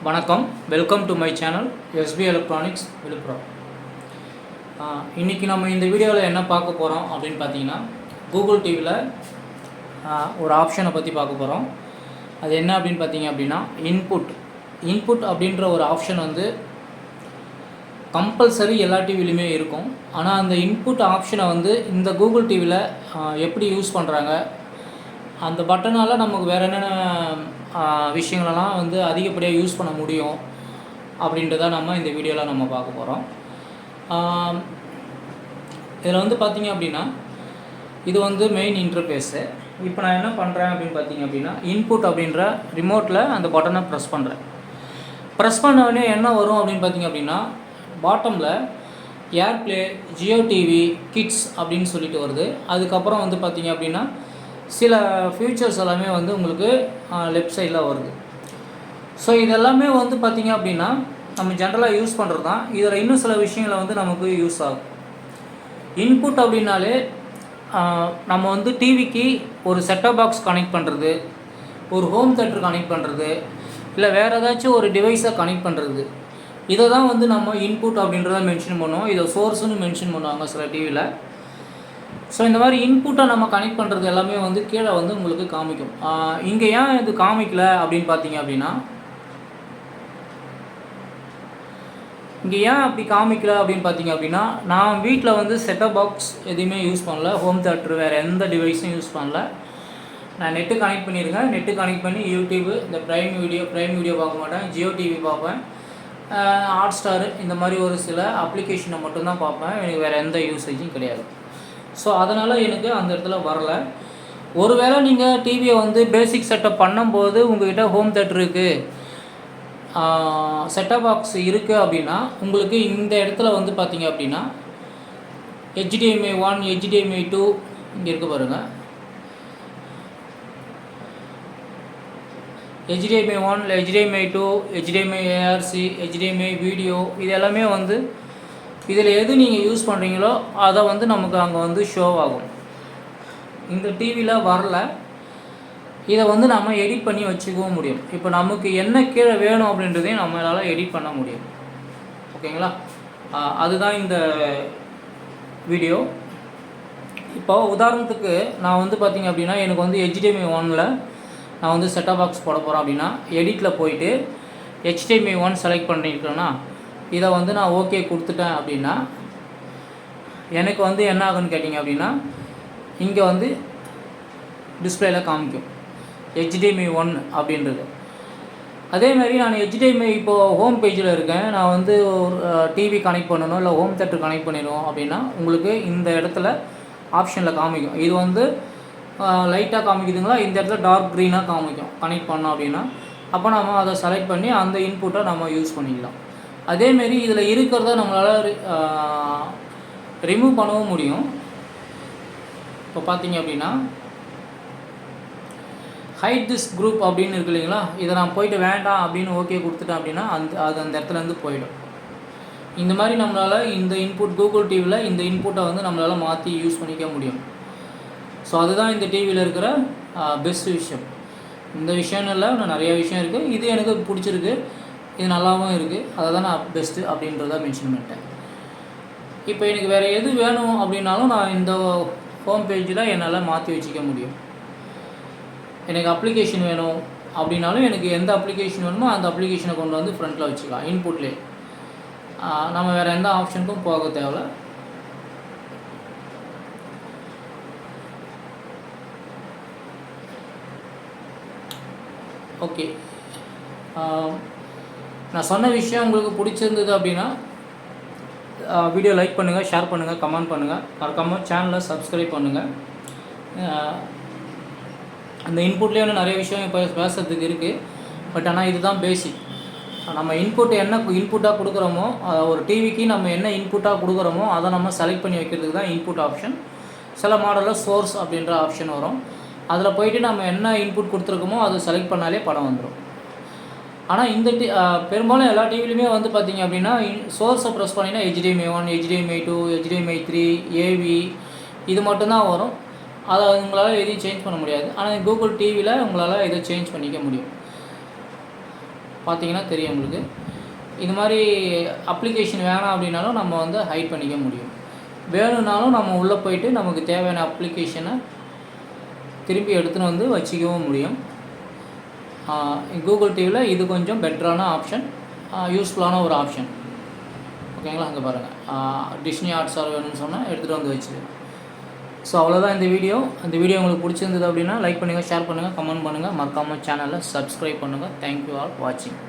வணக்கம், welcome to my channel SP electronics Villupuram. இன்றைக்கி நம்ம இந்த வீடியோவில் என்ன பார்க்க போகிறோம் அப்படின்னு பார்த்தீங்கன்னா, கூகுள் டிவியில் ஒரு ஆப்ஷனை பற்றி பார்க்க போகிறோம். அது என்ன அப்படின்னு பார்த்தீங்க அப்படின்னா, இன்புட் அப்படின்ற ஒரு ஆப்ஷன் வந்து கம்பல்சரி எல்லா டிவிலையுமே இருக்கும். ஆனால் அந்த இன்புட் ஆப்ஷனை வந்து இந்த கூகுள் டிவியில் எப்படி யூஸ் பண்ணுறாங்க, அந்த பட்டனால் நமக்கு வேறு என்னென்ன விஷயங்களெல்லாம் வந்து அதிகப்படியாக யூஸ் பண்ண முடியும் அப்படின்றத நம்ம இந்த வீடியோவில் நம்ம பார்க்க போகிறோம். இதில் வந்து பார்த்திங்க அப்படின்னா, இது வந்து மெயின் இன்டர்ஃபேஸு. இப்போ நான் என்ன பண்ணுறேன் அப்படின்னு பார்த்திங்க அப்படின்னா, இன்புட் அப்படின்ற ரிமோட்டில் அந்த பட்டனை ப்ரெஸ் பண்ணுறேன். ப்ரெஸ் பண்ண உடனே என்ன வரும் அப்படின்னு பார்த்திங்க அப்படின்னா, பாட்டமில் ஏர்ப்ளே, ஜியோ டிவி, கிட்ஸ் அப்படின்னு சொல்லிட்டு வருது. அதுக்கப்புறம் வந்து பார்த்திங்க அப்படின்னா, சில ஃபியூச்சர்ஸ் எல்லாமே வந்து உங்களுக்கு லெஃப்ட் சைடில் வருது. ஸோ இதெல்லாமே வந்து பார்த்திங்க அப்படின்னா நம்ம ஜென்ரலாக யூஸ் பண்ணுறது தான். இதில் இன்னும் சில விஷயங்களை வந்து நமக்கு யூஸ் ஆகும். இன்புட் அப்படின்னாலே நம்ம வந்து டிவிக்கு ஒரு செட்டப் பாக்ஸ் கனெக்ட் பண்ணுறது, ஒரு ஹோம் தியேட்டர் கனெக்ட் பண்ணுறது, இல்லை வேறு ஏதாச்சும் ஒரு டிவைஸை கனெக்ட் பண்ணுறது, இதை தான் வந்து நம்ம இன்புட் அப்படின்றத மென்ஷன் பண்ணுவோம். இதை சோர்ஸுன்னு மென்ஷன் பண்ணுவாங்க சில டிவியில். ஸோ இந்த மாதிரி இன்புட்டை நம்ம கனெக்ட் பண்ணுறது எல்லாமே வந்து கீழே வந்து உங்களுக்கு காமிக்கும். இங்கே ஏன் இது காமிக்கல அப்படின்னு பார்த்தீங்க அப்படின்னா, இங்கே ஏன் அப்படி காமிக்கல அப்படின்னு பார்த்தீங்க அப்படின்னா, நான் வீட்டில் வந்து செட்டப் பாக்ஸ் எதுவுமே யூஸ் பண்ணல, ஹோம் தியேட்டர் வேறு எந்த டிவைஸும் யூஸ் பண்ணல. நான் நெட்டு கனெக்ட் பண்ணியிருக்கேன். நெட்டு கனெக்ட் பண்ணி யூடியூப்பு, இந்த ப்ரைம் வீடியோ பார்க்க மாட்டேன், ஜியோ டிவி பார்ப்பேன், ஹாட்ஸ்டாரு, இந்த மாதிரி ஒரு சில அப்ளிகேஷனை மட்டும்தான் பார்ப்பேன். எனக்கு வேறு எந்த யூசேஜும் கிடையாது. ஸோ அதனால் எனக்கு அந்த இடத்துல வரலை. ஒருவேளை நீங்கள் டிவியை வந்து பேசிக் செட்டப் பண்ணும்போது உங்கள்கிட்ட ஹோம் தியேட்டர் இருக்குது, செட்டப் பாக்ஸ் இருக்குது அப்படின்னா, உங்களுக்கு இந்த இடத்துல வந்து பார்த்தீங்க அப்படின்னா HDMI 1, HDMI 2 இங்கே இருக்குது பாருங்கள். HDMI 1, HDMI 2, HDMI ARC, HDMI video, இது எல்லாமே வந்து இதில் எது நீங்கள் யூஸ் பண்ணுறீங்களோ அதை வந்து நமக்கு அங்கே வந்து ஷோ ஆகும். இந்த டிவியில் வரல. இதை வந்து நம்ம எடிட் பண்ணி வச்சுக்கவும் முடியும். இப்போ நமக்கு என்ன கீழே வேணும் அப்படின்றதையும் நம்மளால் எடிட் பண்ண முடியும். ஓகேங்களா? அதுதான் இந்த வீடியோ. இப்போ உதாரணத்துக்கு நான் வந்து பார்த்திங்க அப்படின்னா, எனக்கு வந்து HDMI 1ல் நான் வந்து செட்டப் பாக்ஸ் போட போகிறேன் அப்படின்னா, எடிட்டில் போயிட்டு HDMI 1 செலக்ட் பண்ணியிருக்கேன்னா, இதை வந்து நான் ஓகே கொடுத்துட்டேன் அப்படின்னா, எனக்கு வந்து என்ன ஆகுன்னு கேட்டிங்க அப்படின்னா, இங்கே வந்து டிஸ்பிளேயில் காமிக்கும் HDMI 1 அப்படின்றது. அதேமாதிரி நான் HDMI இப்போது ஹோம் பேஜில் இருக்கேன், நான் வந்து ஒரு டிவி கனெக்ட் பண்ணணும், இல்லை ஹோம் தியேட்டர் கனெக்ட் பண்ணிடுவோம் அப்படின்னா, உங்களுக்கு இந்த இடத்துல ஆப்ஷனில் காமிக்கும். இது வந்து லைட்டாக காமிக்குதுங்களா, இந்த இடத்துல டார்க் க்ரீனாக காமிக்கும் கனெக்ட் பண்ணோம் அப்படின்னா. அப்போ நம்ம அதை செலக்ட் பண்ணி அந்த இன்புட்டை நம்ம யூஸ் பண்ணிக்கலாம். அதேமாரி இதில் இருக்கிறத நம்மளால் ரிமூவ் பண்ணவும் முடியும். இப்போ பார்த்தீங்க அப்படின்னா, ஹைட் திஸ் குரூப் அப்படின்னு இருக்கு இல்லைங்களா, இதை நான் போயிட்டு வேண்டாம் அப்படின்னு ஓகே கொடுத்துட்டேன் அப்படின்னா அது அந்த இடத்துலேருந்து போயிடும். இந்த மாதிரி நம்மளால் இந்த இன்புட் கூகுள் டிவியில் இந்த இன்புட்டை வந்து நம்மளால் மாற்றி யூஸ் பண்ணிக்க முடியும். ஸோ அதுதான் இந்த டிவியில் இருக்கிற பெஸ்ட் விஷயம். இந்த விஷயம் இல்லை, இன்னும் நிறைய விஷயம் இருக்குது. இது எனக்கு பிடிச்சிருக்கு, இது நல்லாவும் இருக்குது, அதை தான் நான் பெஸ்ட்டு அப்படின்றத மென்ஷன் பண்ணிட்டேன். இப்போ எனக்கு வேறு எது வேணும் அப்படின்னாலும் நான் இந்த ஹோம் பேஜில் என்னால் மாற்றி வச்சுக்க முடியும். எனக்கு அப்ளிகேஷன் வேணும் அப்படின்னாலும் எனக்கு எந்த அப்ளிகேஷன் வேணுமோ அந்த அப்ளிகேஷனை கொண்டு வந்து ஃப்ரண்ட்டில் வச்சுக்கலாம் இன்புட்லேயே. நம்ம வேறு எந்த ஆப்ஷனுக்கும் போக தேவையில்ல. ஓகே, நான் சொன்ன விஷயம் உங்களுக்கு பிடிச்சிருந்தது அப்படின்னா வீடியோ லைக் பண்ணுங்கள், ஷேர் பண்ணுங்கள், கமெண்ட் பண்ணுங்கள், மறக்காமல் சேனலை சப்ஸ்கிரைப் பண்ணுங்கள். அந்த இன்புட்லேயே இன்னும் நிறைய விஷயம் இப்போ பேசுகிறதுக்கு இருக்குது. பட் ஆனால் இதுதான் பேசிக். நம்ம இன்புட் என்ன இன்புட்டாக கொடுக்குறோமோ, ஒரு டிவிக்கு நம்ம என்ன இன்புட்டாக கொடுக்குறோமோ அதை நம்ம செலக்ட் பண்ணி வைக்கிறதுக்கு தான் இன்புட் ஆப்ஷன். சில மாடலில் சோர்ஸ் அப்படின்ற ஆப்ஷன் வரும். அதில் போய்ட்டு நம்ம என்ன இன்புட் கொடுத்துருக்கோமோ அதை செலக்ட் பண்ணாலே படம் வந்துடும். ஆனால் இந்த பெரும்பாலும் எல்லா டிவிலையுமே வந்து பார்த்திங்க அப்படின்னா, சோர்ஸை ப்ரெஸ் பண்ணிங்கன்னா HDMI 1, HDMI 2, HDMI 3, AV இது மட்டும்தான் வரும். அதை உங்களால் எதையும் சேஞ்ச் பண்ண முடியாது. ஆனால் கூகுள் டிவியில் உங்களால் இதை சேஞ்ச் பண்ணிக்க முடியும். பார்த்தீங்கன்னா தெரியும் உங்களுக்கு. இது மாதிரி அப்ளிகேஷன் வேணாம் அப்படின்னாலும் நம்ம வந்து ஹைட் பண்ணிக்க முடியும். வேணும்னாலும் நம்ம உள்ளே போயிட்டு நமக்கு தேவையான அப்ளிகேஷனை திருப்பி எடுத்துன்னு வந்து வச்சுக்கவும் முடியும். கூகுள் டிவியில் இது கொஞ்சம் பெட்டரான ஆப்ஷன், யூஸ்ஃபுல்லான ஒரு ஆப்ஷன். ஓகேங்களா? அங்கே பாருங்கள், டிஸ்னி ஹாட்ஸ்டார் வேணும்னு சொன்னால் எடுத்துகிட்டு வந்து வச்சுது. ஸோ அவ்வளோதான் இந்த வீடியோ. உங்களுக்கு பிடிச்சிருந்தது அப்படின்னா லைக் பண்ணுங்கள், ஷேர் பண்ணுங்கள், கமெண்ட் பண்ணுங்கள், மறக்காமல் சேனலை சப்ஸ்கிரைப் பண்ணுங்கள். தேங்க்யூ ஆல் வாட்சிங்.